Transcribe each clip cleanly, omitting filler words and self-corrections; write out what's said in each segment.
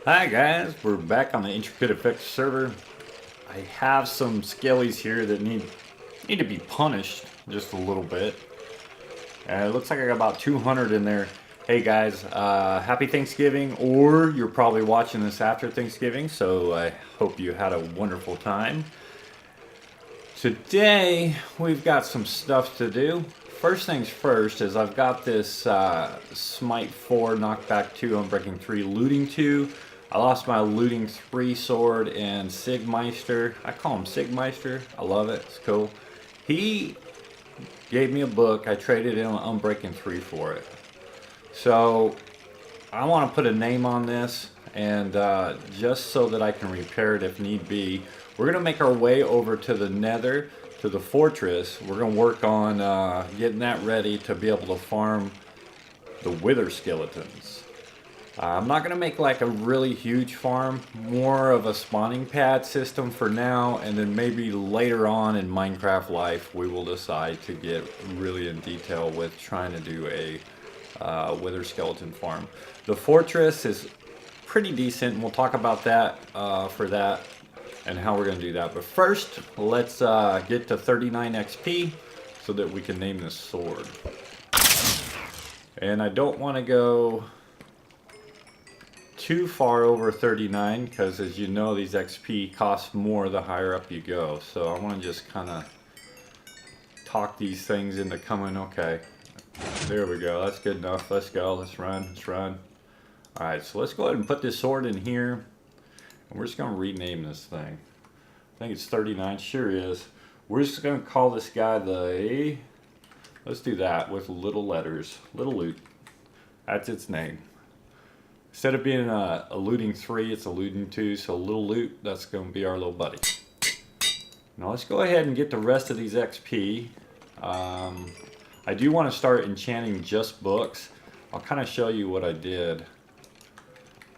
Hi guys, we're back on the IntricateAffect server. I have some skellies here that need to be punished just a little bit. It looks like I got about 200 in there. Hey guys, happy Thanksgiving, or you're probably watching this after Thanksgiving, so I hope you had a wonderful time. Today, we've got some stuff to do. First things first is I've got this Smite 4, Knockback 2, Unbreaking 3, Looting 2. I lost my Looting 3 sword and Sigmeister. I call him Sigmeister. I love it. It's cool. He gave me a book. I traded in an Unbreaking 3 for it. So I want to put a name on this, and just so that I can repair it if need be. We're going to make our way over to the Nether, to the fortress. We're going to work on getting that ready to be able to farm the Wither skeletons. I'm not going to make like a really huge farm, more of a spawning pad system for now, and then maybe later on in Minecraft life we will decide to get really in detail with trying to do a Wither skeleton farm. The fortress is pretty decent, and we'll talk about that for that and how we're going to do that. But first, let's get to 39 XP so that we can name this sword. And I don't want to go too far over 39 because, as you know, these XP cost more the higher up you go. So I want to just kind of talk these things into coming. Okay, there we go. That's good enough. Let's go. Let's run. Let's run. Alright, so let's go ahead and put this sword in here. And we're just going to rename this thing. I think it's 39. Sure is. We're just going to call this guy the... Let's do that with little letters. Little Loot. That's its name. Instead of being a Looting 3, it's a Looting 2. So Little Loot, that's going to be our little buddy. Now let's go ahead and get the rest of these XP. I do want to start enchanting just books. I'll kind of show you what I did.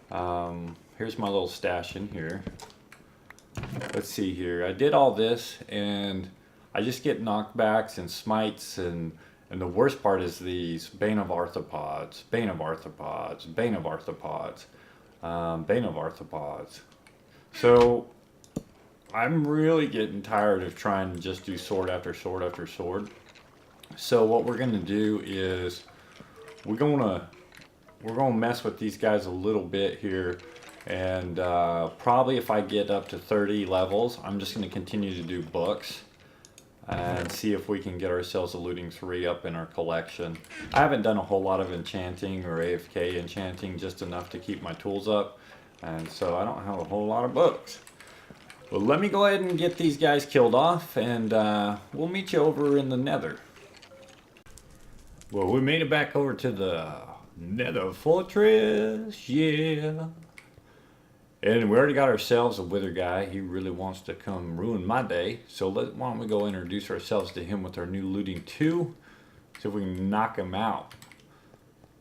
Here's my little stash in here. Let's see here. I did all this, and I just get knockbacks and smites, and the worst part is these Bane of Arthropods, Bane of Arthropods, Bane of Arthropods, Bane of Arthropods. So I'm really getting tired of trying to just do sword after sword after sword. So what we're going to do is we're going to mess with these guys a little bit here, and probably if I get up to 30 levels, I'm just going to continue to do books and see if we can get ourselves a Looting 3 up in our collection. I haven't done a whole lot of enchanting or AFK enchanting, just enough to keep my tools up, and so I don't have a whole lot of books. Well, let me go ahead and get these guys killed off, and we'll meet you over in the Nether. Well, we made it back over to the Nether Fortress, yeah. And we already got ourselves a Wither guy. He really wants to come ruin my day. So why don't we go introduce ourselves to him with our new Looting 2. See if we can knock him out.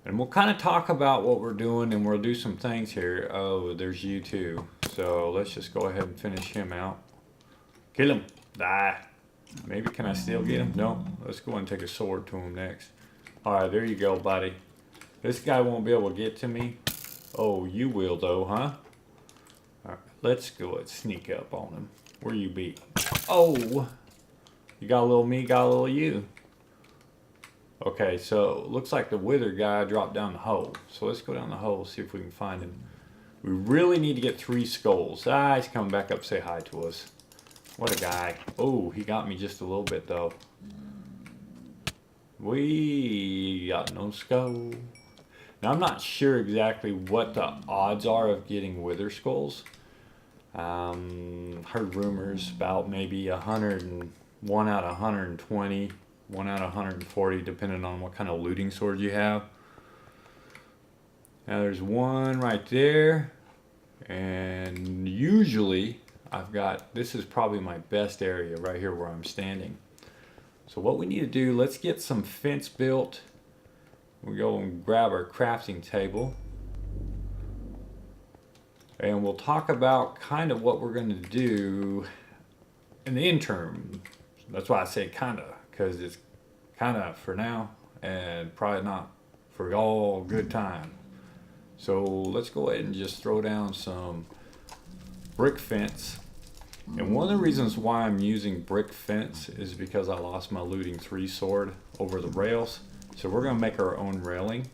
And we'll kind of talk about what we're doing, and we'll do some things here. Oh, there's you too. So let's just go ahead and finish him out. Kill him. Die. Maybe can I still get him? No. Let's go and take a sword to him next. Alright, there you go, buddy. This guy won't be able to get to me. Oh, you will though, huh? Alright, let's go and sneak up on him. Where you be? Oh! You got a little me, got a little you. Okay, so looks like the Wither guy dropped down the hole. So let's go down the hole, see if we can find him. We really need to get 3 skulls. Ah, he's coming back up to say hi to us. What a guy. Oh, he got me just a little bit though. We got no skull. Now I'm not sure exactly what the odds are of getting Wither skulls. Heard rumors about maybe 101 out of 120, 1 out of 140, depending on what kind of looting sword you have. Now there's one right there, and usually I've got, this is probably my best area right here where I'm standing. So what we need to do, let's get some fence built. We'll go and grab our crafting table. And we'll talk about kind of what we're going to do in the interim. That's why I say kind of, because it's kind of for now and probably not for all good time. So let's go ahead and just throw down some brick fence. And one of the reasons why I'm using brick fence is because I lost my looting 3 sword over the rails. So we're going to make our own railing.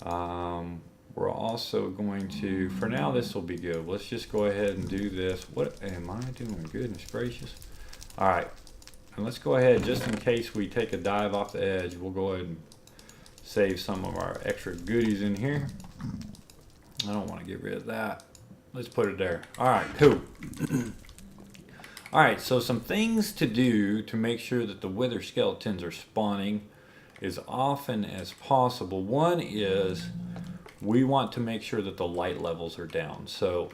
We're also going to, for now this will be good. Let's just go ahead and do this. What am I doing? Goodness gracious. Alright, and let's go ahead, just in case we take a dive off the edge, we'll go ahead and save some of our extra goodies in here. I don't want to get rid of that. Let's put it there. Alright, cool. Alright, so some things to do to make sure that the wither skeletons are spawning as often as possible. One is we want to make sure that the light levels are down. So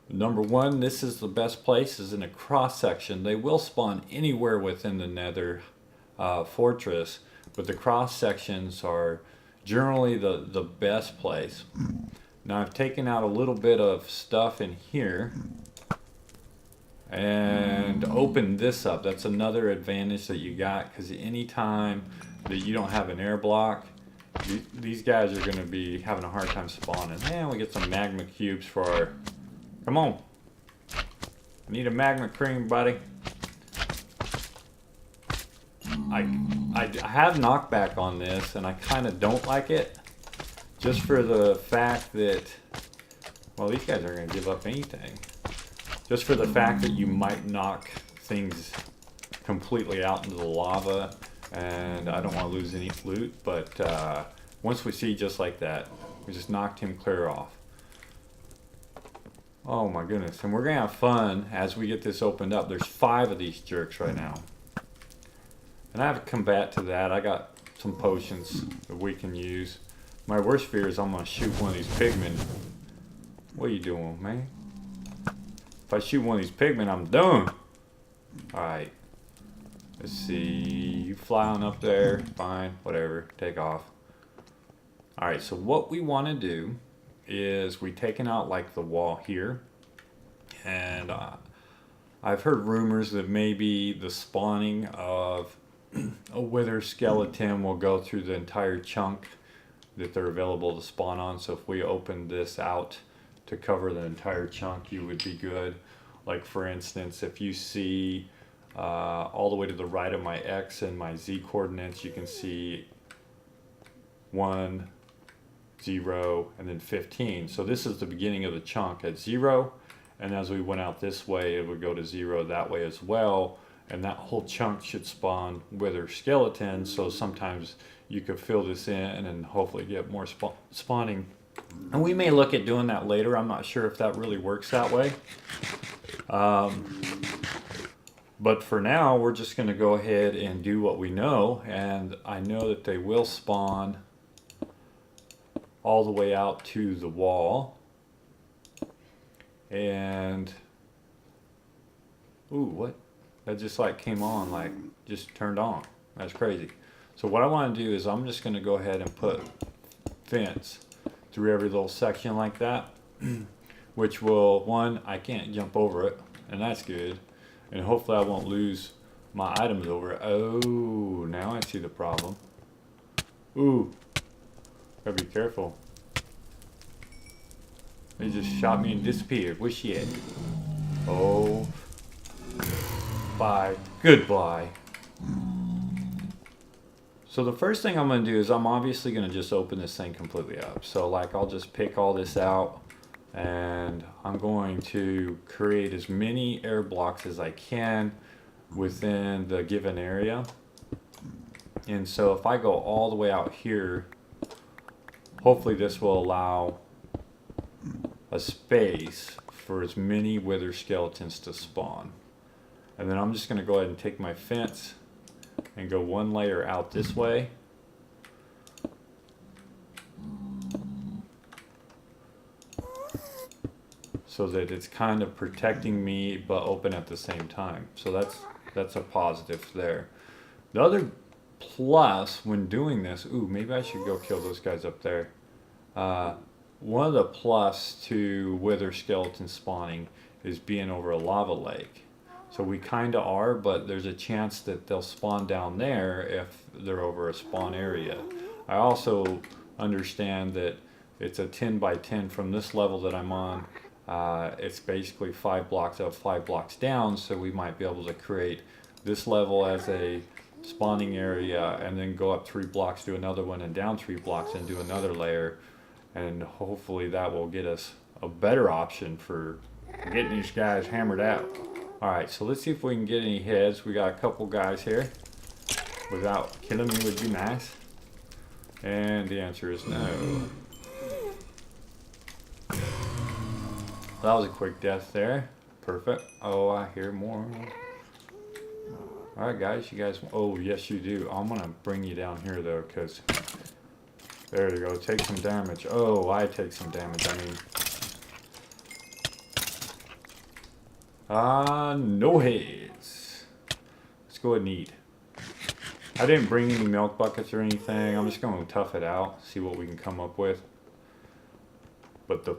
number one, this is the best place, is in a cross section. They will spawn anywhere within the nether fortress, but the cross sections are generally the best place. Now I've taken out a little bit of stuff in here and opened this up. That's another advantage that you got, because anytime that you don't have an air block, these guys are going to be having a hard time spawning. And we get some magma cubes for our... Come on. I need a magma cream, buddy. I have knockback on this, and I kind of don't like it. Just for the fact that... Well, these guys aren't going to give up anything. Just for the fact that you might knock things completely out into the lava. And I don't want to lose any loot, but once we see just like that, we just knocked him clear off. Oh my goodness, and we're going to have fun as we get this opened up. There's 5 of these jerks right now. And I have to combat to that. I got some potions that we can use. My worst fear is I'm going to shoot one of these pigmen. What are you doing, man? If I shoot one of these pigmen, I'm done. Alright. Let's see, you fly on up there, fine, whatever, take off. Alright, so what we want to do is we've taken out like the wall here. And I've heard rumors that maybe the spawning of a wither skeleton will go through the entire chunk that they're available to spawn on. So if we open this out to cover the entire chunk, you would be good. Like for instance, if you see all the way to the right of my X and my Z coordinates, you can see 1, 0, and then 15. So this is the beginning of the chunk at 0, and as we went out this way, it would go to 0 that way as well, and that whole chunk should spawn wither skeletons. So sometimes you could fill this in and hopefully get more spawning. And we may look at doing that later. I'm not sure if that really works that way. But for now, we're just going to go ahead and do what we know. And I know that they will spawn all the way out to the wall. And... Ooh, what? That just like came on, like just turned on. That's crazy. So what I want to do is I'm just going to go ahead and put fence through every little section like that. Which will, one, I can't jump over it. And that's good. And hopefully I won't lose my items over it. Oh, now I see the problem. Ooh. Gotta be careful. They just shot me and disappeared. Where's she at? Oh. Bye. Goodbye. So the first thing I'm going to do is I'm obviously going to just open this thing completely up. So like I'll just pick all this out. And I'm going to create as many air blocks as I can within the given area. And so if I go all the way out here, hopefully this will allow a space for as many wither skeletons to spawn. And then I'm just going to go ahead and take my fence and go 1 layer out this way. So that it's kind of protecting me but open at the same time. So that's a positive there. The other plus when doing this, ooh, maybe I should go kill those guys up there. One of the plus to wither skeleton spawning is being over a lava lake. So we kind of are, but there's a chance that they'll spawn down there if they're over a spawn area. I also understand that it's a 10 by 10 from this level that I'm on. It's basically 5 blocks up, 5 blocks down, so we might be able to create this level as a spawning area and then go up 3 blocks, do another one, and down 3 blocks and do another layer, and hopefully that will get us a better option for getting these guys hammered out. Alright, so let's see if we can get any heads. We got a couple guys here. Without killing me would be nice. And the answer is no. That was a quick death there. Perfect. Oh, I hear more. Alright guys, you guys, oh yes you do. I'm gonna bring you down here though, because there you go, take some damage. Oh, I take some damage, no heads. Let's go ahead and eat. I didn't bring any milk buckets or anything. I'm just gonna tough it out, see what we can come up with. But the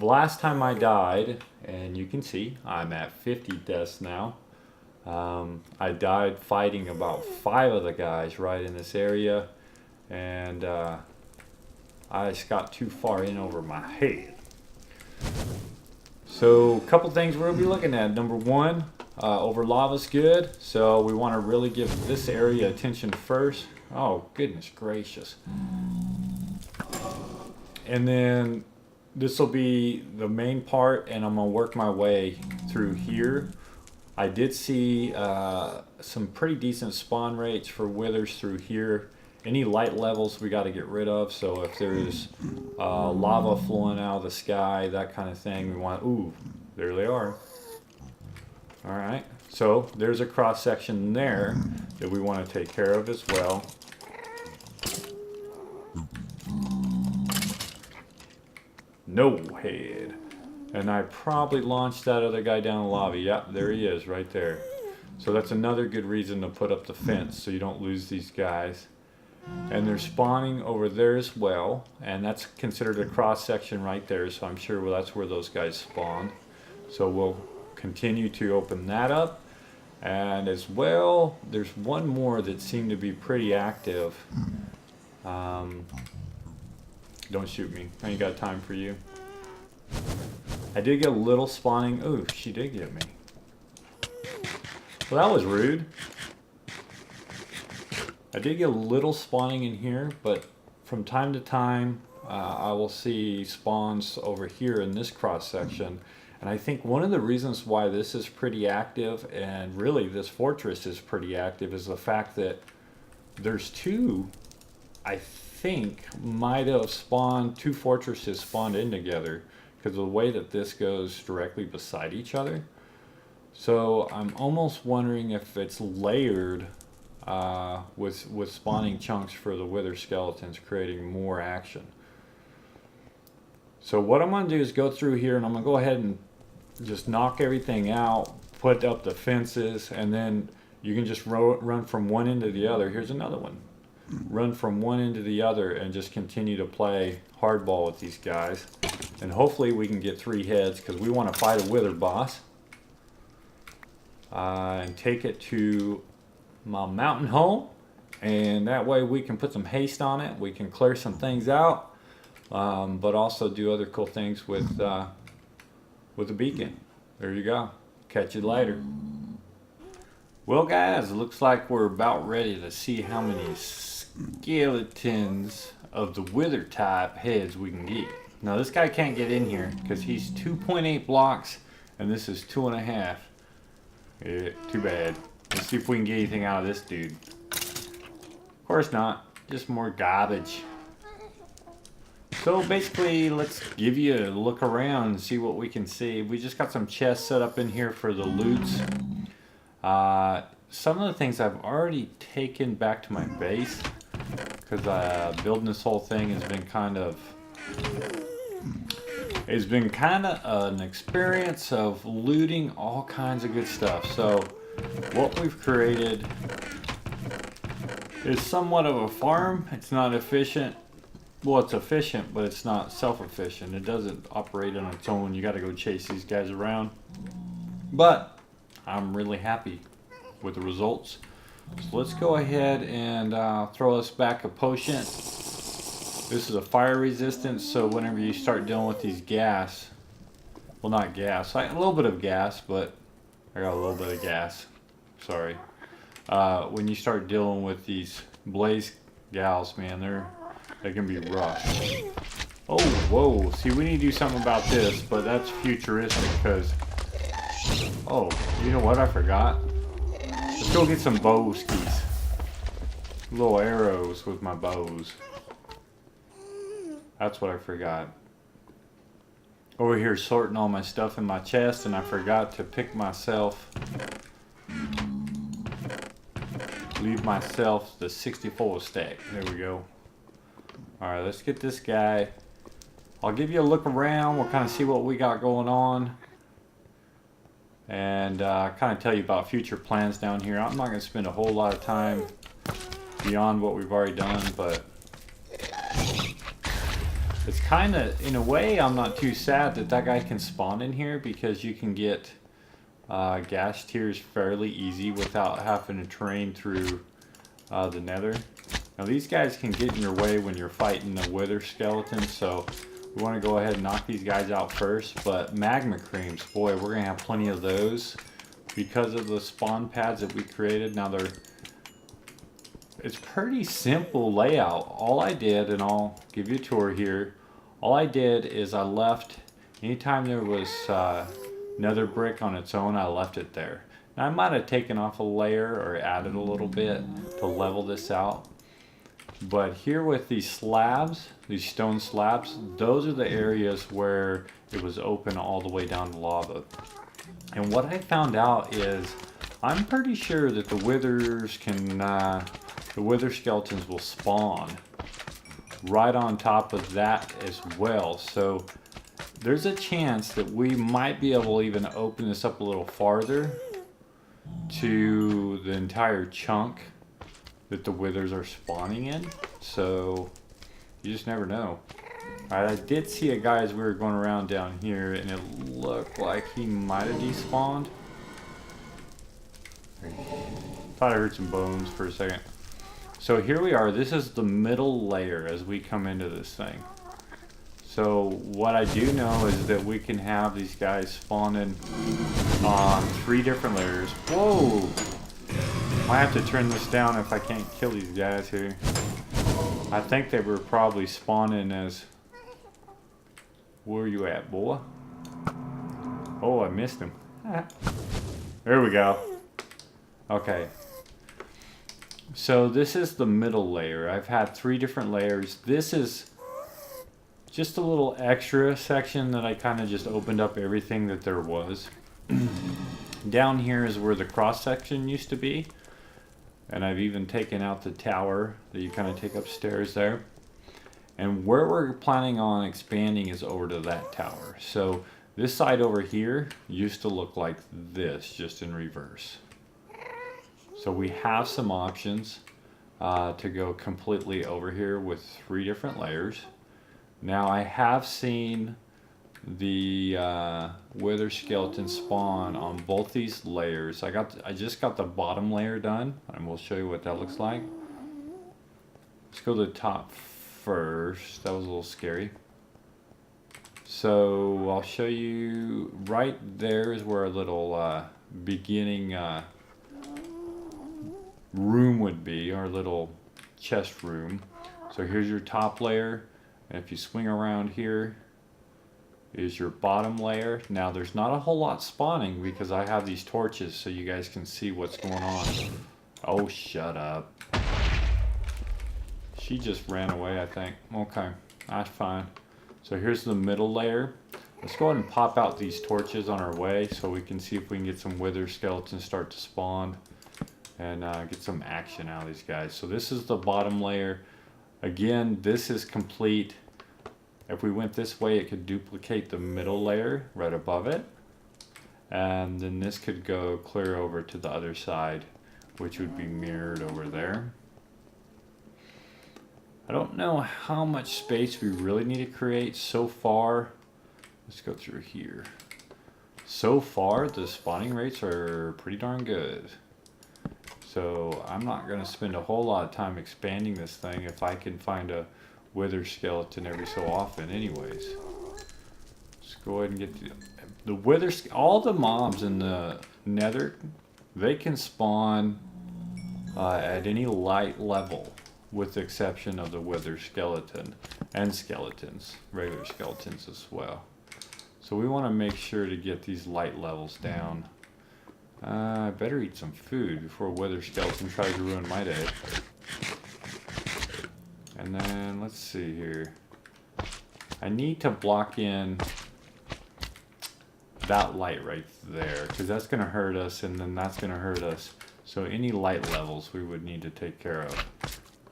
last time I died, and you can see, I'm at 50 deaths now. I died fighting about 5 of the guys right in this area, and I just got too far in over my head. So a couple things we'll be looking at. Number one, over lava's good, so we want to really give this area attention first. Oh goodness gracious. And then this will be the main part, and I'm gonna work my way through here. I did see some pretty decent spawn rates for withers through here. Any light levels we got to get rid of, so if there's lava flowing out of the sky, that kind of thing, we want, ooh, there they are. Alright, so there's a cross section there that we want to take care of as well. No head. And I probably launched that other guy down the lava. Yep, there he is right there. So that's another good reason to put up the fence so you don't lose these guys. And they're spawning over there as well, and that's considered a cross section right there, so I'm sure that's where those guys spawned. So we'll continue to open that up. And as well, there's one more that seemed to be pretty active. Don't shoot me, I ain't got time for you. I did get a little spawning. Ooh, she did get me. Well, that was rude. I did get a little spawning in here, but from time to time I will see spawns over here in this cross section. And I think one of the reasons why this is pretty active, and really this fortress is pretty active, is the fact that there's two, I think, might have spawned, 2 fortresses spawned in together, because of the way that this goes directly beside each other. So I'm almost wondering if it's layered with spawning chunks for the wither skeletons, creating more action. So what I'm going to do is go through here, and I'm going to go ahead and just knock everything out, put up the fences, and then you can just run from one end to the other. Here's another one. Run from one end to the other and just continue to play hardball with these guys. And hopefully we can get 3 heads, because we want to fight a wither boss. And take it to my mountain home, and that way we can put some haste on it. We can clear some things out, but also do other cool things with the beacon. There you go. Catch you later. Well guys, it looks like we're about ready to see how many skeletons of the wither type heads we can get. Now this guy can't get in here because he's 2.8 blocks and this is 2.5. Yeah, too bad. Let's see if we can get anything out of this dude. Of course not. Just more garbage. So basically, let's give you a look around and see what we can see. We just got some chests set up in here for the loots. Some of the things I've already taken back to my base, because building this whole thing has been kind of... It's been kind of an experience of looting all kinds of good stuff. So what we've created is somewhat of a farm. It's not efficient. Well, it's efficient, but it's not self-efficient. It doesn't operate on its own. You got to go chase these guys around. But I'm really happy with the results. So let's go ahead and throw us back a potion. This is a fire resistant, so whenever you start dealing with these gas, well, not gas, like a little bit of gas, but I got a little bit of gas, sorry. When you start dealing with these blaze gals, man, they can be rough. Oh, whoa, see, we need to do something about this, but that's futuristic, because, oh, you know what, I forgot. Let's go get some bow skis. Little arrows with my bows. That's what I forgot. Over here sorting all my stuff in my chest, and I forgot to pick myself. Leave myself the 64 stack. There we go. Alright, let's get this guy. I'll give you a look around. We'll kind of see what we got going on. And kind of tell you about future plans down here. I'm not going to spend a whole lot of time beyond what we've already done, but it's kind of, in a way, I'm not too sad that guy can spawn in here, because you can get gas tiers fairly easy without having to train through the nether. Now these guys can get in your way when you're fighting the wither skeletons, so we want to go ahead and knock these guys out first. But magma creams, boy, we're going to have plenty of those because of the spawn pads that we created. Now it's pretty simple layout. All I did, and I'll give you a tour here, all I did is I left, anytime there was nether brick on its own, I left it there. Now I might have taken off a layer or added a little bit to level this out. But here with these slabs, these stone slabs, those are the areas where it was open all the way down to lava. And what I found out is, I'm pretty sure that the withers can, the wither skeletons will spawn right on top of that as well. So there's a chance that we might be able to even open this up a little farther to the entire chunk that the withers are spawning in. So you just never know. Alright, I did see a guy as we were going around down here, and it looked like he might have despawned. Thought I heard some bones for a second. So here we are. This is the middle layer as we come into this thing. So what I do know is that we can have these guys spawning on 3 different layers. Whoa! I have to turn this down if I can't kill these guys here. I think they were probably spawning as... Where you at, boy? Oh, I missed him. There we go. Okay. So this is the middle layer. I've had 3 different layers. This is just a little extra section that I kind of just opened up everything that there was. Down here is where the cross section used to be. And I've even taken out the tower that you kind of take upstairs there. And where we're planning on expanding is over to that tower. So this side over here used to look like this, just in reverse. So we have some options to go completely over here with 3 different layers. Now I have seen the wither skeleton spawn on both these layers. I just got the bottom layer done, and we'll show you what that looks like. Let's go to the top first. That was a little scary. So I'll show you. Right there is where a little beginning room would be, our little chest room. So here's your top layer, and if you swing around here is your bottom layer. Now there's not a whole lot spawning because I have these torches so you guys can see what's going on. Oh, shut up. She just ran away, I think. Okay, that's fine. So here's the middle layer. Let's go ahead and pop out these torches on our way so we can see if we can get some wither skeletons start to spawn and get some action out of these guys. So this is the bottom layer. Again, this is complete. If we went this way, it could duplicate the middle layer right above it. And then this could go clear over to the other side, which would be mirrored over there. I don't know how much space we really need to create so far. Let's go through here. So far, the spawning rates are pretty darn good. So I'm not going to spend a whole lot of time expanding this thing if I can find a wither skeleton every so often anyways. Let's go ahead and get the wither. All the mobs in the nether, they can spawn at any light level, with the exception of the wither skeleton and skeletons, regular skeletons as well. So we want to make sure to get these light levels down. I better eat some food before a wither skeleton tries to ruin my day. And then let's see here. I need to block in that light right there, because that's going to hurt us, and then that's going to hurt us. So any light levels we would need to take care of.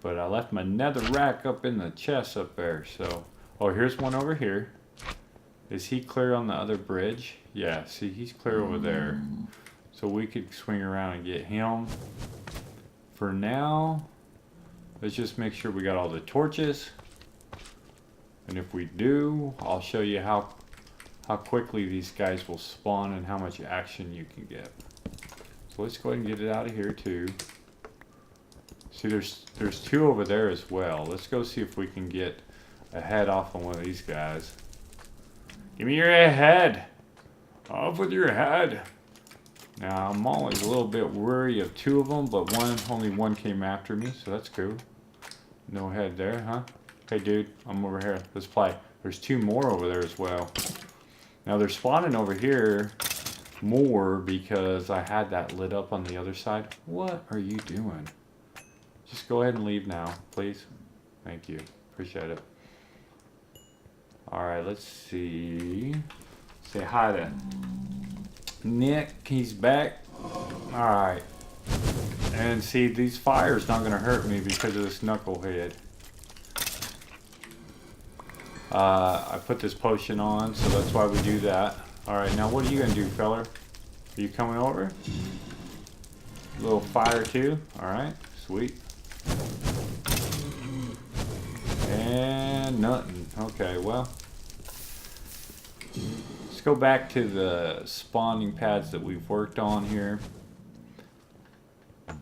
But I left my nether rack up in the chest up there, so... Oh, here's one over here. Is he clear on the other bridge? Yeah, see, he's clear over there. So we could swing around and get him. For now, let's just make sure we got all the torches. And if we do, I'll show you how quickly these guys will spawn and how much action you can get. So let's go ahead and get it out of here too. See, there's two over there as well. Let's go see if we can get a head off on one of these guys. Give me your head! Off with your head! Now, I'm always a little bit worried of two of them, but only one came after me, so that's cool. No head there, huh? Hey dude, I'm over here. Let's play. There's two more over there as well. Now they're spawning over here more because I had that lit up on the other side. What are you doing? Just go ahead and leave now, please. Thank you. Appreciate it. Alright, let's see. Say hi to Nick. He's back. Alright. And see, these fires not going to hurt me because of this knucklehead. I put this potion on, so that's why we do that. Alright, now what are you going to do, feller? Are you coming over? A little fire too? Alright, sweet. And nothing. Okay, well. Let's go back to the spawning pads that we've worked on here.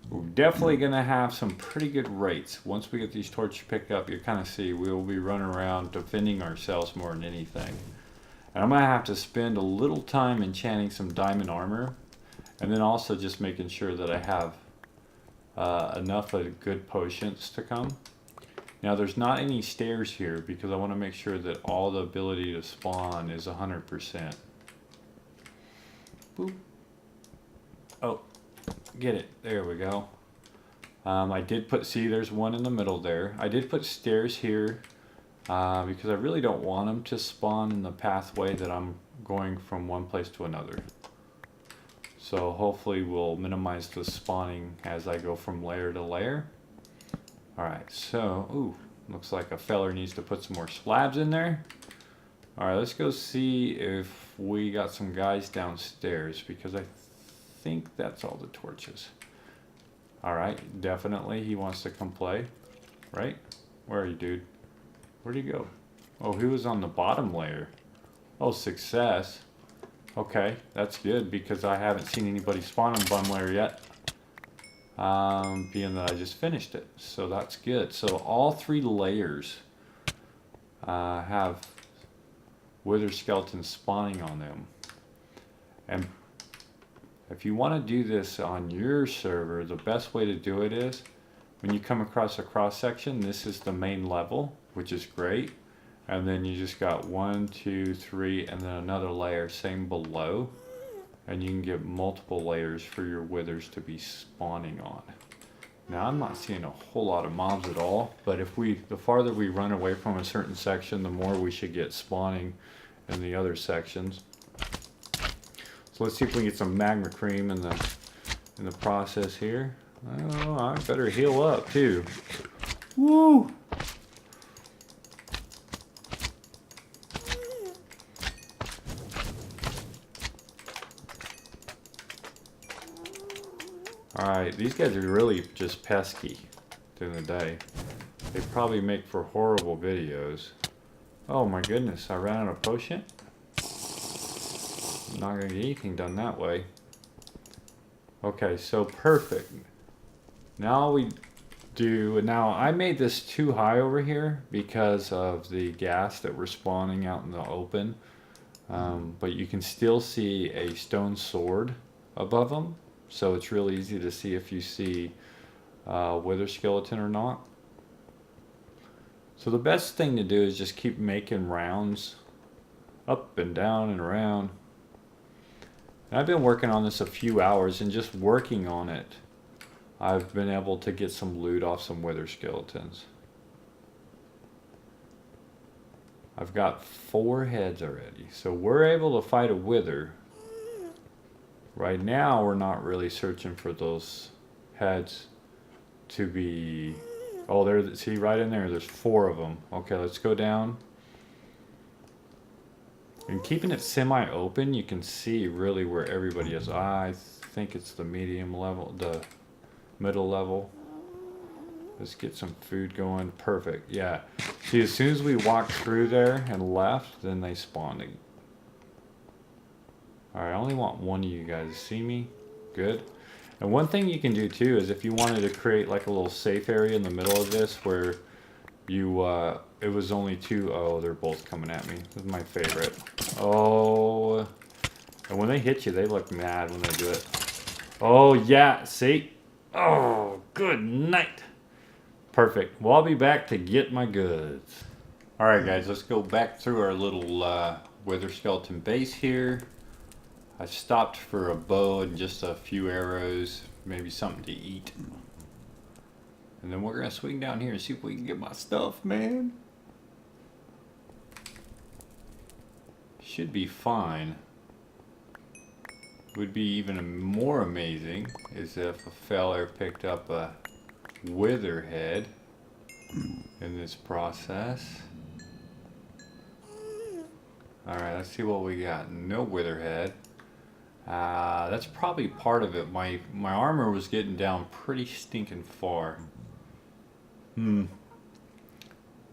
We're definitely going to have some pretty good rates. Once we get these torches picked up, you kind of see we'll be running around defending ourselves more than anything. And I'm going to have to spend a little time enchanting some diamond armor. And then also just making sure that I have enough of good potions to come. Now there's not any stairs here because I want to make sure that all the ability to spawn is 100%. Boop. Oh. Get it. There we go. I did put, see, there's one in the middle there. I did put stairs here because I really don't want them to spawn in the pathway that I'm going from one place to another. So hopefully we'll minimize the spawning as I go from layer to layer. Alright, so, ooh, looks like a feller needs to put some more slabs in there. Alright, let's go see if we got some guys downstairs because I think that's all the torches. Alright, definitely he wants to come play. Right? Where are you, dude? Where'd he go? Oh, he was on the bottom layer. Oh, success. Okay, that's good because I haven't seen anybody spawn on bottom layer yet. Being that I just finished it. So that's good. So all three layers have wither skeletons spawning on them. And if you want to do this on your server, the best way to do it is when you come across a cross section, this is the main level, which is great. And then you just got 1, 2, 3, and then another layer, same below. And you can get multiple layers for your withers to be spawning on. Now I'm not seeing a whole lot of mobs at all, but the farther we run away from a certain section, the more we should get spawning in the other sections. So let's see if we can get some magma cream in the process here. Oh, I better heal up too. Woo! Alright, these guys are really just pesky during the day. They probably make for horrible videos. Oh my goodness, I ran out of potion? I'm not going to get anything done that way. Okay, so perfect. Now all we do. Now, I made this too high over here because of the gas that we're spawning out in the open. But you can still see a stone sword above them. So it's really easy to see if you see wither skeleton or not. So the best thing to do is just keep making rounds up and down and around. And I've been working on this a few hours, and just working on it, I've been able to get some loot off some wither skeletons. I've got 4 heads already, so we're able to fight a wither. Right now, we're not really searching for those heads to be... Oh, there, see right in there, there's 4 of them. Okay, let's go down. And keeping it semi-open, you can see really where everybody is. I think it's the medium level, the middle level. Let's get some food going. Perfect, yeah. See, as soon as we walked through there and left, then they spawned. Alright, I only want one of you guys to see me. Good. And one thing you can do too is if you wanted to create like a little safe area in the middle of this where you, it was only 2, oh, they're both coming at me. This is my favorite. Oh, and when they hit you, they look mad when they do it. Oh yeah, see? Oh, good night. Perfect. Well, I'll be back to get my goods. Alright guys, let's go back through our little wither skeleton base here. I stopped for a bow and just a few arrows, maybe something to eat. And then we're going to swing down here and see if we can get my stuff, man. Should be fine. Would be even more amazing is if a feller picked up a wither head in this process. Alright, let's see what we got. No wither head. That's probably part of it. My armor was getting down pretty stinking far.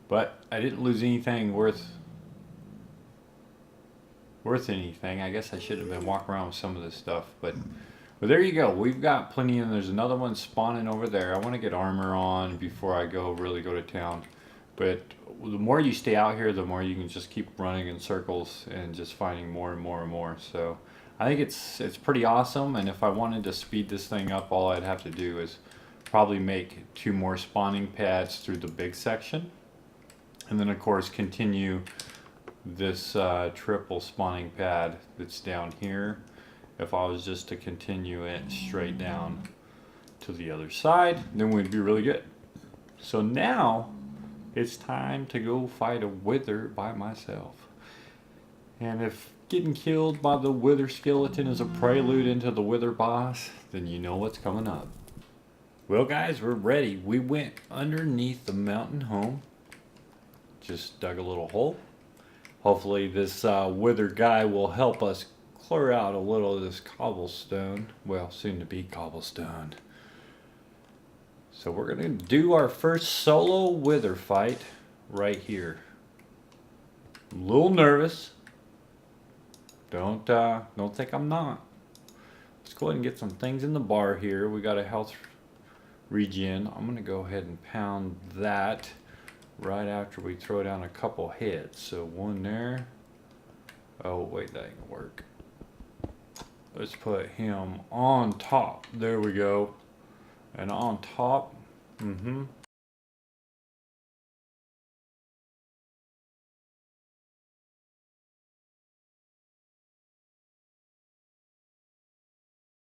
But I didn't lose anything worth anything. I guess I should have been walking around with some of this stuff. But there you go. We've got plenty, and there's another one spawning over there. I want to get armor on before I really go to town. But the more you stay out here, the more you can just keep running in circles and just finding more and more and more. So I think it's pretty awesome, and if I wanted to speed this thing up, all I'd have to do is probably make 2 more spawning pads through the big section, and then of course continue this triple spawning pad that's down here. If I was just to continue it straight down to the other side, then we'd be really good. So now it's time to go fight a wither by myself. And if getting killed by the wither skeleton is a prelude into the wither boss, then you know what's coming up. Well guys, we're ready. We went underneath the mountain home. Just dug a little hole. Hopefully this wither guy will help us clear out a little of this cobblestone. Well, soon to be cobblestone. So we're gonna do our first solo wither fight right here. I'm a little nervous. Don't think I'm not. Let's go ahead and get some things in the bar here. We got a health regen. I'm gonna go ahead and pound that right after we throw down a couple hits. So 1 there. Oh wait, that ain't gonna work. Let's put him on top. There we go. And on top,